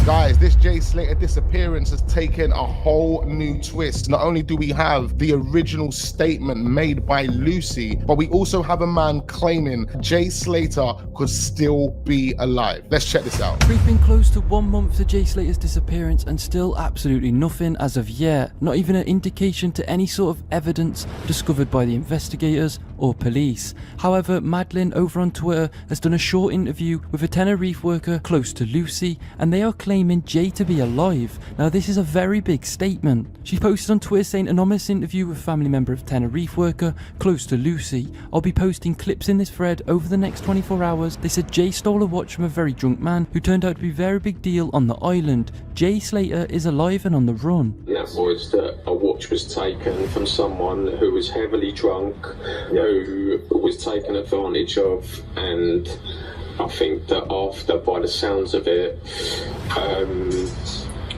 Guys, this Jay Slater disappearance has taken a whole new twist. Not only do we have the original statement made by Lucy, but we also have a man claiming Jay Slater could still be alive. Let's check this out. Creeping close to 1 month to Jay Slater's disappearance and still absolutely nothing as of yet. Not even an indication to any sort of evidence discovered by the investigators or police. However, Madeline over on Twitter has done a short interview with a Tenerife worker close to Lucy, and they are claiming Jay to be alive. Now this is a very big statement. She posted on Twitter saying, anonymous interview with family member of Tenerife worker close to Lucy. I'll be posting clips in this thread over the next 24 hours. They said Jay stole a watch from a very drunk man who turned out to be a very big deal on the island. Jay Slater is alive and on the run. That was that a watch was taken from someone who was heavily drunk, who was taken advantage of, and I think that after, by the sounds of it,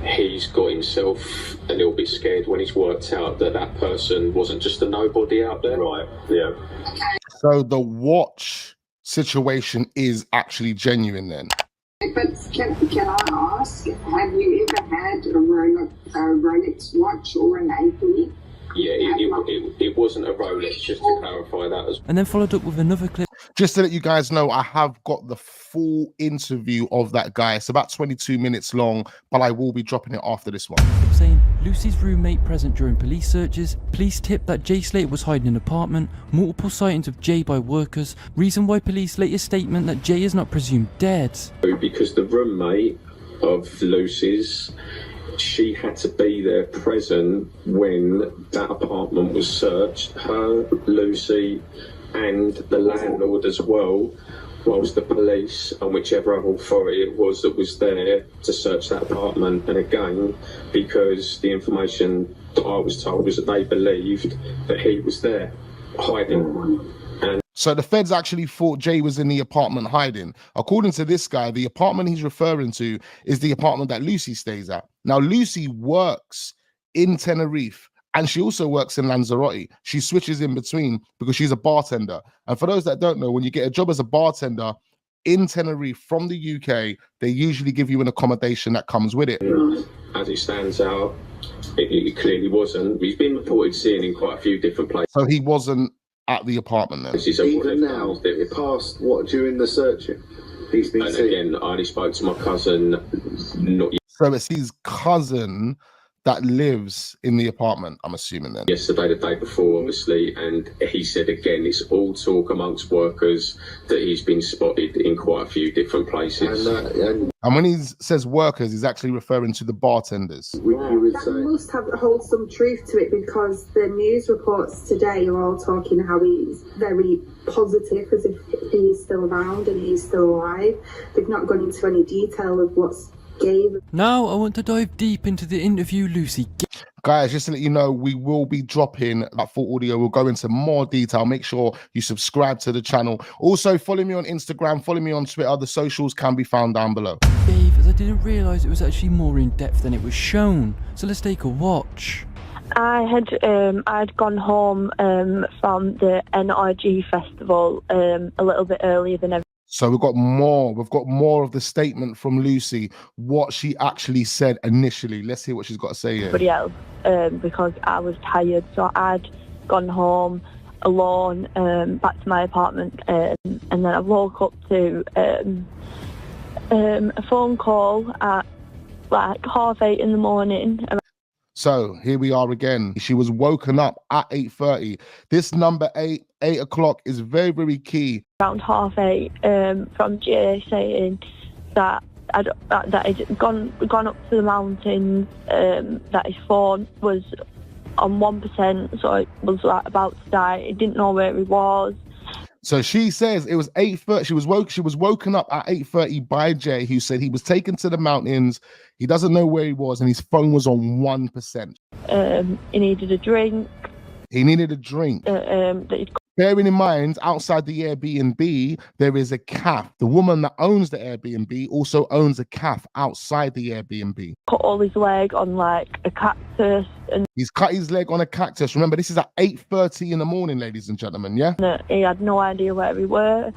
he's got himself a little bit scared when he's worked out that that person wasn't just a nobody out there. Right, yeah. So the watch situation is actually genuine then? But can I ask, have you ever had a Rolex watch or an AP? Yeah, it wasn't a Rolex, just to clarify that as well. And then followed up with another clip. Just to let you guys know, I have got the full interview of that guy. It's about 22 minutes long, but I will be dropping it after this one. Saying Lucy's roommate present during police searches, police tip that Jay Slater was hiding in an apartment, multiple sightings of Jay by workers, reason why police latest statement that Jay is not presumed dead. Because the roommate of Lucy's, she had to be there present when that apartment was searched. Her, Lucy, and the landlord as well, whilst the police and whichever other authority it was that was there to search that apartment. And again, because the information that I was told was that they believed that he was there hiding. And so the feds actually thought Jay was in the apartment hiding. According to this guy, the apartment he's referring to is the apartment that Lucy stays at. Now, Lucy works in Tenerife, and she also works in Lanzarote. She switches in between because she's a bartender. And for those that don't know, when you get a job as a bartender in Tenerife from the UK, they usually give you an accommodation that comes with it. As it stands out, it clearly wasn't. He's been reported seeing in quite a few different places. So he wasn't at the apartment then? Even now, past what, during the searching, he's been seen. Again, I only spoke to my cousin, not so it's his cousin that lives in the apartment, I'm assuming then? yesterday, the day before, obviously, and he said again, it's all talk amongst workers that he's been spotted in quite a few different places. And when he says workers, he's actually referring to the bartenders. That must hold some truth to it, because the news reports today are all talking how he's very positive, as if he's still around and he's still alive. They've not gone into any detail of what's gave. Now I want to dive deep into the interview Lucy gave. Guys, just to let you know, we will be dropping that full audio. We'll go into more detail. Make sure you subscribe to the channel. Also, follow me on Instagram, follow me on Twitter. The socials can be found down below. As I didn't realise it was actually more in depth than it was shown. So let's take a watch. I'd gone home from the NRG festival a little bit earlier than everyone. So we've got more of the statement from Lucy, what she actually said initially. Let's hear what she's got to say here. Everybody else, because I was tired, so I'd gone home alone, back to my apartment, and then I woke up to a phone call at like 8:30 in the morning. So here we are again. She was woken up at 8:30. This number 8 o'clock is very, very key. Around 8:30, from Jay saying that he'd gone up to the mountains, that his phone was on 1%, so it was like about to die. He didn't know where he was. So she says it was 8:30. She was woken up at 8:30 by Jay, who said he was taken to the mountains. He doesn't know where he was, and his phone was on 1%. He needed a drink. He needed a drink. Bearing in mind, outside the Airbnb, there is a calf. The woman that owns the Airbnb also owns a calf outside the Airbnb. Cut all his leg on like a cactus. And he's cut his leg on a cactus. Remember, this is at 8:30 in the morning, ladies and gentlemen, yeah? He had no idea where we were.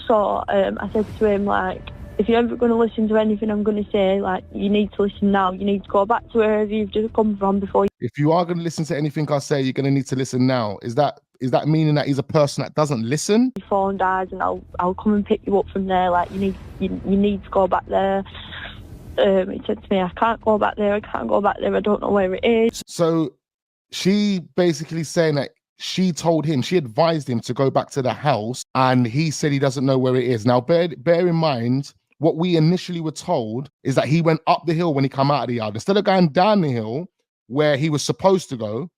So I said to him, like, if you're ever going to listen to anything I'm going to say, like, you need to listen now. You need to go back to wherever you've just come from before. If you are going to listen to anything I say, you're going to need to listen now. Is that meaning that he's a person that doesn't listen? Your phone dies, and I'll come and pick you up from there. Like, you need to go back there. He said to me, I can't go back there. I don't know where it is. So she basically saying that she advised him to go back to the house, and he said he doesn't know where it is. Now, bear in mind, what we initially were told is that he went up the hill when he come out of the yard. Instead of going down the hill where he was supposed to go,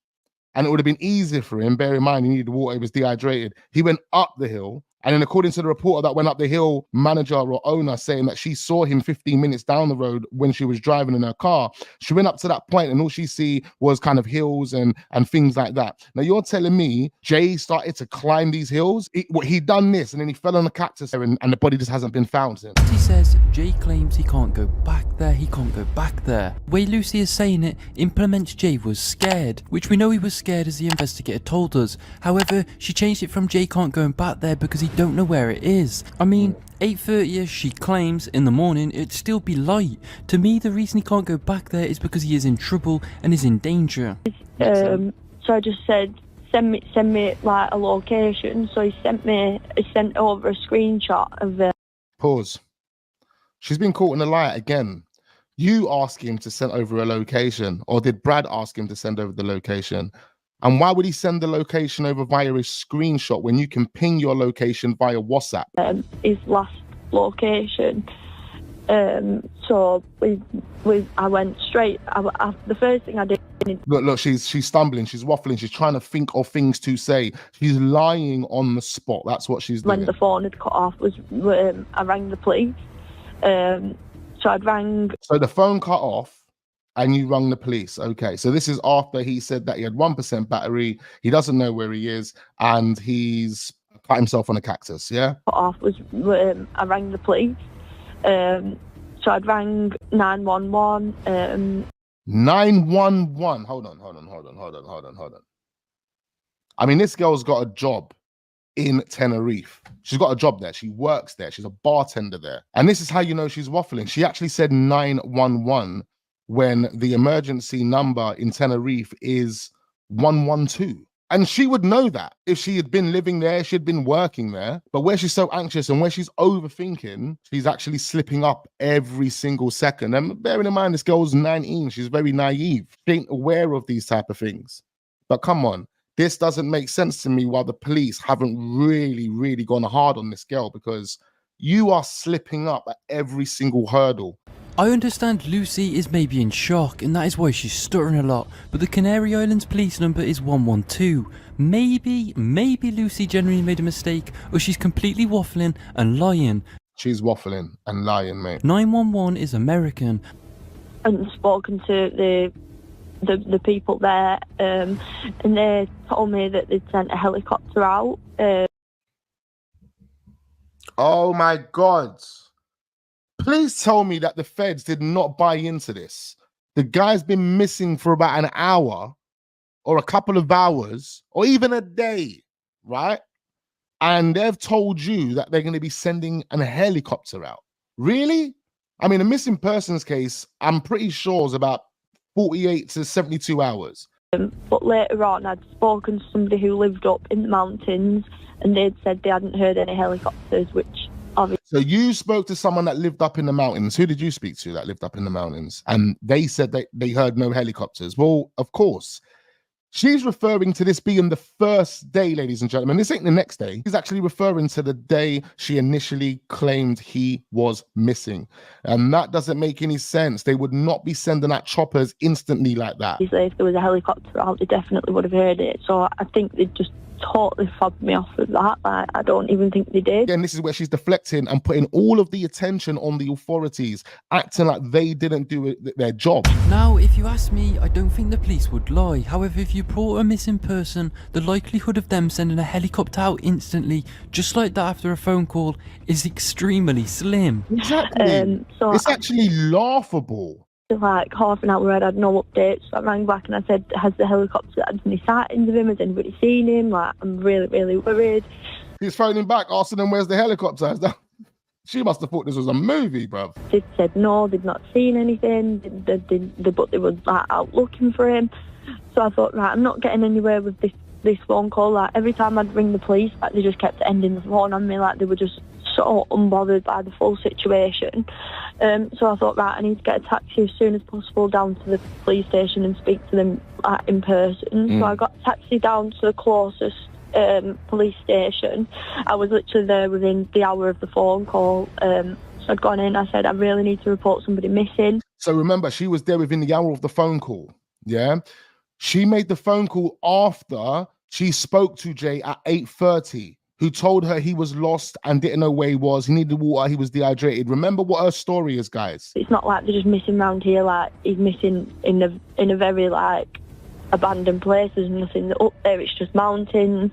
and it would have been easier for him, bear in mind, he needed water, he was dehydrated. He went up the hill. And then according to the reporter that went up the hill, manager or owner saying that she saw him 15 minutes down the road when she was driving in her car. She went up to that point and all she see was kind of hills and things like that. Now you're telling me Jay started to climb these hills? He done this and then he fell on a cactus and the body just hasn't been found since. He says Jay claims he can't go back there, The way Lucy is saying it implements Jay was scared, which we know he was scared as the investigator told us. However, she changed it from Jay can't go back there because he don't know where it is. I mean, 8:30ish, she claims, in the morning, it'd still be light. To me, the reason he can't go back there is because he is in trouble and is in danger. So I just said, send me like a location. So he sent over a screenshot of it. Pause. She's been caught in a lie again. You asked him to send over a location, or did Brad ask him to send over the location? And why would he send the location over via a screenshot when you can ping your location via WhatsApp? His last location. So I went straight. The first thing I did. Look, she's stumbling, she's waffling, she's trying to think of things to say. She's lying on the spot. That's what she's doing. When the phone had cut off, I rang the police. So I'd rang. So the phone cut off. And you rung the police. Okay, so this is after he said that he had 1% battery, he doesn't know where he is, and he's cut himself on a cactus, yeah? I rang the police. So I'd rang 911. 911. Hold on. I mean, this girl's got a job in Tenerife. She's got a job there. She works there. She's a bartender there. And this is how you know she's waffling. She actually said 911 when the emergency number in Tenerife is 112. And she would know that if she had been living there, she'd been working there. But where she's so anxious and where she's overthinking, she's actually slipping up every single second. And bearing in mind, this girl's 19. She's very naive. She ain't aware of these type of things. But come on, this doesn't make sense to me why the police haven't really gone hard on this girl, because you are slipping up at every single hurdle. I understand Lucy is maybe in shock and that is why she's stuttering a lot, but the Canary Islands police number is 112. Maybe Lucy genuinely made a mistake, or she's completely waffling and lying. She's waffling and lying, mate. 911 is American. And spoken to the people there, and they told me that they'd sent a helicopter out. Oh my God. Please tell me that the feds did not buy into this. The guy's been missing for about an hour or a couple of hours or even a day, right? And they've told you that they're going to be sending a helicopter out. Really? I mean, a missing persons case, I'm pretty sure is about 48 to 72 hours. But later on, I'd spoken to somebody who lived up in the mountains and they'd said they hadn't heard any helicopters, which obviously... So you spoke to someone that lived up in the mountains. Who did you speak to that lived up in the mountains? And they said that they heard no helicopters. Well, of course. She's referring to this being the first day, ladies and gentlemen. This ain't the next day. She's actually referring to the day she initially claimed he was missing. And that doesn't make any sense. They would not be sending out choppers instantly like that. If there was a helicopter out, they definitely would have heard it. So I think they just totally fobbed me off with that. I don't even think they did. And this is where she's deflecting and putting all of the attention on the authorities, acting like they didn't do their job. Now, if you ask me, I don't think the police would lie. However, if you report a missing person, the likelihood of them sending a helicopter out instantly, just like that after a phone call, is extremely slim. Exactly. So it's actually laughable. Like half an hour, I had no updates. So I rang back and I said, has the helicopter had any sightings of him? Has anybody seen him? Like, I'm really, really worried. He's phoning back, asking them where's the helicopter. She must have thought this was a movie, bruv. They said no, they'd not seen anything, but they were like, out looking for him. So I thought, right, I'm not getting anywhere with this phone call. Like, every time I'd ring the police, like, they just kept ending the phone on me, like they were just so unbothered by the full situation. So I thought, right, I need to get a taxi as soon as possible down to the police station and speak to them in person. So I got a taxi down to the closest police station. I was literally there within the hour of the phone call. So I'd gone in, I said, I really need to report somebody missing. So remember, she was there within the hour of the phone call. Yeah. She made the phone call after she spoke to Jay at 8:30, who told her he was lost and didn't know where he was. He needed water. He was dehydrated. Remember what her story is, guys. It's not like they're just missing around here. Like, he's missing in a very, like, abandoned place. There's nothing up there. It's just mountains.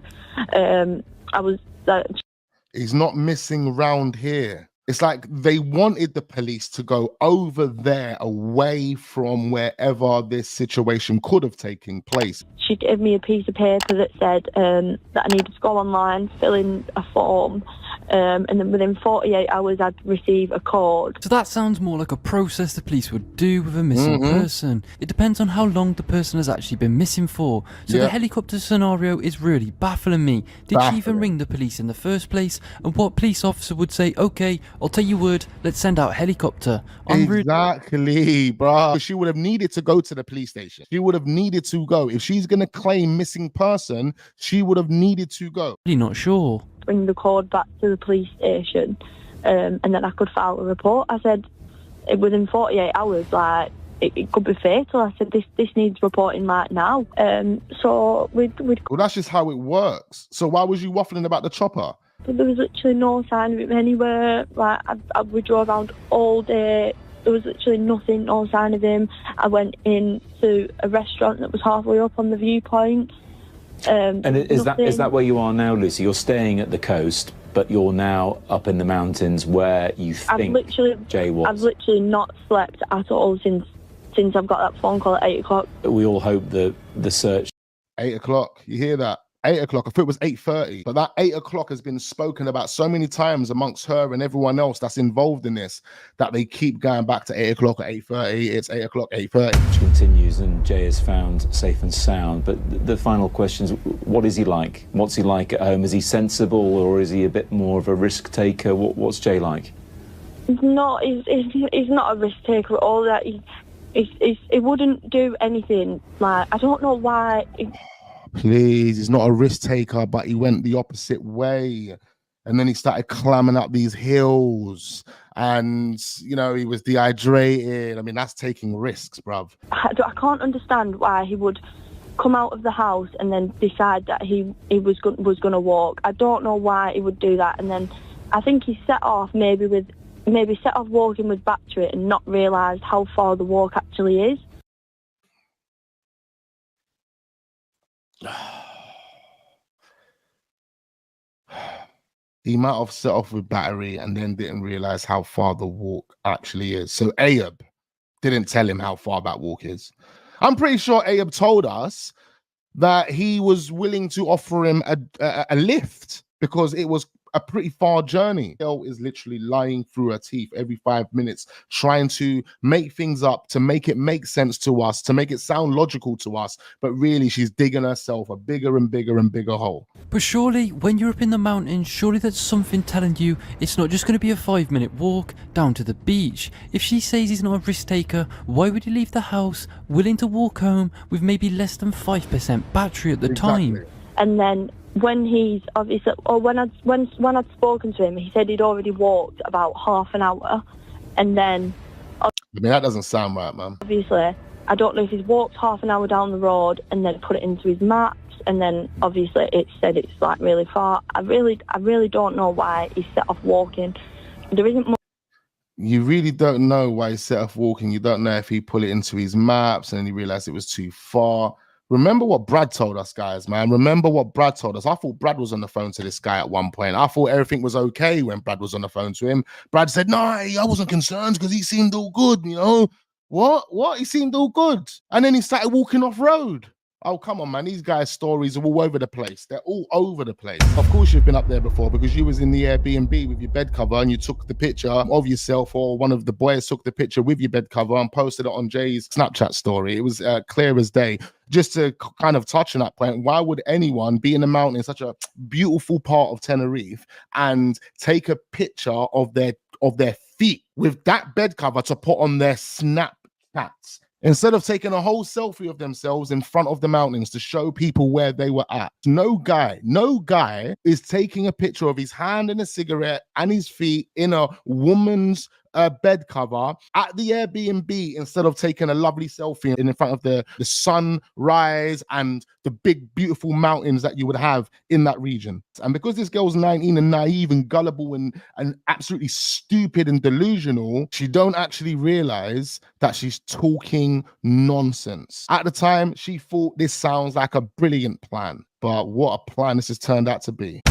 He's not missing round here. It's like they wanted the police to go over there, away from wherever this situation could have taken place. She gave me a piece of paper that said that I needed to go online, fill in a form, and then within 48 hours I'd receive a code. So that sounds more like a process the police would do with a missing person. It depends on how long the person has actually been missing for. So the helicopter scenario is really baffling me. Did she even ring the police in the first place? And what police officer would say, okay, I'll tell you word, let's send out a helicopter? Exactly, bro. She would have needed to go to the police station. She would have needed to go. If she's going to claim missing person, she would have needed to go. Really not sure. Bring the code back to the police station, and then I could file a report. I said, within 48 hours, like, it could be fatal. I said, this needs reporting right now. So we'd... Well, that's just how it works. So why was you waffling about the chopper? But there was literally no sign of him anywhere. Like, we drove around all day. There was literally nothing, no sign of him. I went into a restaurant that was halfway up on the viewpoint. And is that where you are now, Lucy? You're staying at the coast, but you're now up in the mountains where you think Jay was. I've literally not slept at all since I've got that phone call at 8 o'clock. We all hope the search... 8 o'clock, you hear that? 8 o'clock. I thought it was 8:30, but that 8 o'clock has been spoken about so many times amongst her and everyone else that's involved in this that they keep going back to 8 o'clock at 8:30. It's 8 o'clock, 8:30. Continues and Jay is found safe and sound. But the final question is, what is he like? What's he like at home? Is he sensible or is he a bit more of a risk taker? What's Jay like? No, he's not a risk taker at all. That he wouldn't do anything. Like, I don't know why. Please, he's not a risk taker, but he went the opposite way. And then he started climbing up these hills and, you know, he was dehydrated. I mean, that's taking risks, bruv. I can't understand why he would come out of the house and then decide that he was going to walk. I don't know why he would do that. And then I think he set off walking with back to it and not realised how far the walk actually is. He might have set off with battery and then didn't realize how far the walk actually is. So Ayub didn't tell him how far that walk is. I'm pretty sure Ayub told us that he was willing to offer him a lift because it was a pretty far journey. Girl is literally lying through her teeth every 5 minutes, trying to make things up, to make it make sense to us, to make it sound logical to us. But really, she's digging herself a bigger and bigger and bigger hole. But surely, when you're up in the mountains, surely there's something telling you it's not just going to be a 5-minute walk down to the beach. If she says he's not a risk taker, why would he leave the house willing to walk home with maybe less than 5% battery at the time? And then when he's obviously, or when I'd spoken to him, he said he'd already walked about half an hour, and then... I mean, that doesn't sound right, man. Obviously, I don't know if he's walked half an hour down the road and then put it into his maps, and then obviously it said it's like really far. I really don't know why he set off walking. There isn't much. You really don't know why he set off walking. You don't know if he put it into his maps and then he realized it was too far. Remember what Brad told us, guys, man. Remember what Brad told us. I thought Brad was on the phone to this guy at one point. I thought everything was okay when Brad was on the phone to him. Brad said, no, I wasn't concerned because he seemed all good, you know. What? He seemed all good. And then he started walking off road. Oh, come on, man. These guys' stories are all over the place. They're all over the place. Of course, you've been up there before because you was in the Airbnb with your bed cover and you took the picture of yourself, or one of the boys took the picture with your bed cover and posted it on Jay's Snapchat story. It was clear as day. Just to kind of touch on that point, why would anyone be in the mountain, such a beautiful part of Tenerife, and take a picture of their feet with that bed cover to put on their Snapchats, instead of taking a whole selfie of themselves in front of the mountains to show people where they were at? No guy is taking a picture of his hand in a cigarette and his feet in a woman's bed cover at the Airbnb, instead of taking a lovely selfie in front of the sunrise and the big beautiful mountains that you would have in that region. And because this girl's 19 and naive and gullible and absolutely stupid and delusional, she don't actually realize that she's talking nonsense. At the time, she thought this sounds like a brilliant plan, but what a plan this has turned out to be.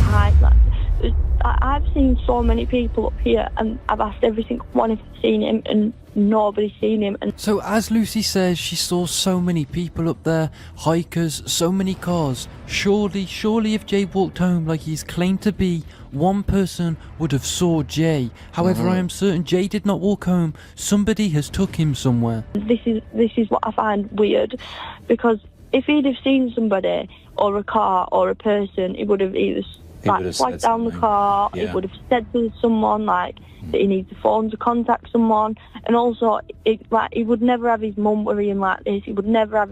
I've seen so many people up here, and I've asked every single one if they've seen him, and nobody's seen him. And so, as Lucy says, she saw so many people up there, hikers, so many cars. Surely if Jay walked home like he's claimed to be, one person would have saw Jay. However, I am certain Jay did not walk home. Somebody has took him somewhere. This is what I find weird, because if he'd have seen somebody or a car or a person, he would have either flagged down the car. He would have said to someone that he needs a phone to contact someone. And also, he would never have his mum worrying like this. He would never have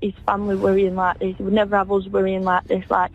his family worrying like this. He would never have us worrying like this. Like,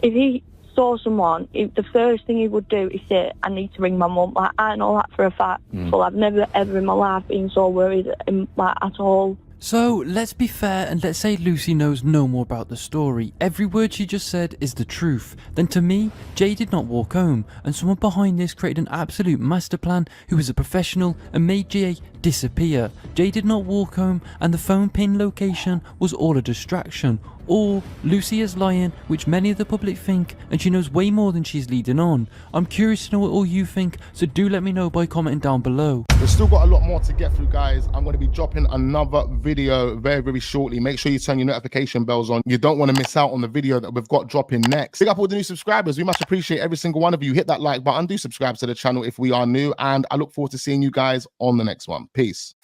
if he saw someone, the first thing he would do is say, I need to ring my mum. Like, I know that for a fact. So I've never ever in my life been so worried at all. So, let's be fair and let's say Lucy knows no more about the story. Every word she just said is the truth. Then to me, Jay did not walk home, and someone behind this created an absolute master plan who was a professional and made Jay disappear. Jay did not walk home, and the phone pin location was all a distraction. Or Lucy is lying, which many of the public think, and she knows way more than she's leading on. I'm curious to know what all you think, so do let me know by commenting down below. We've still got a lot more to get through, guys. I'm going to be dropping another video very, very shortly. Make sure you turn your notification bells on. You don't want to miss out on the video that we've got dropping next. Big up all the new subscribers. We much appreciate every single one of you. Hit that like button, do subscribe to the channel if we are new, and I look forward to seeing you guys on the next one. Peace.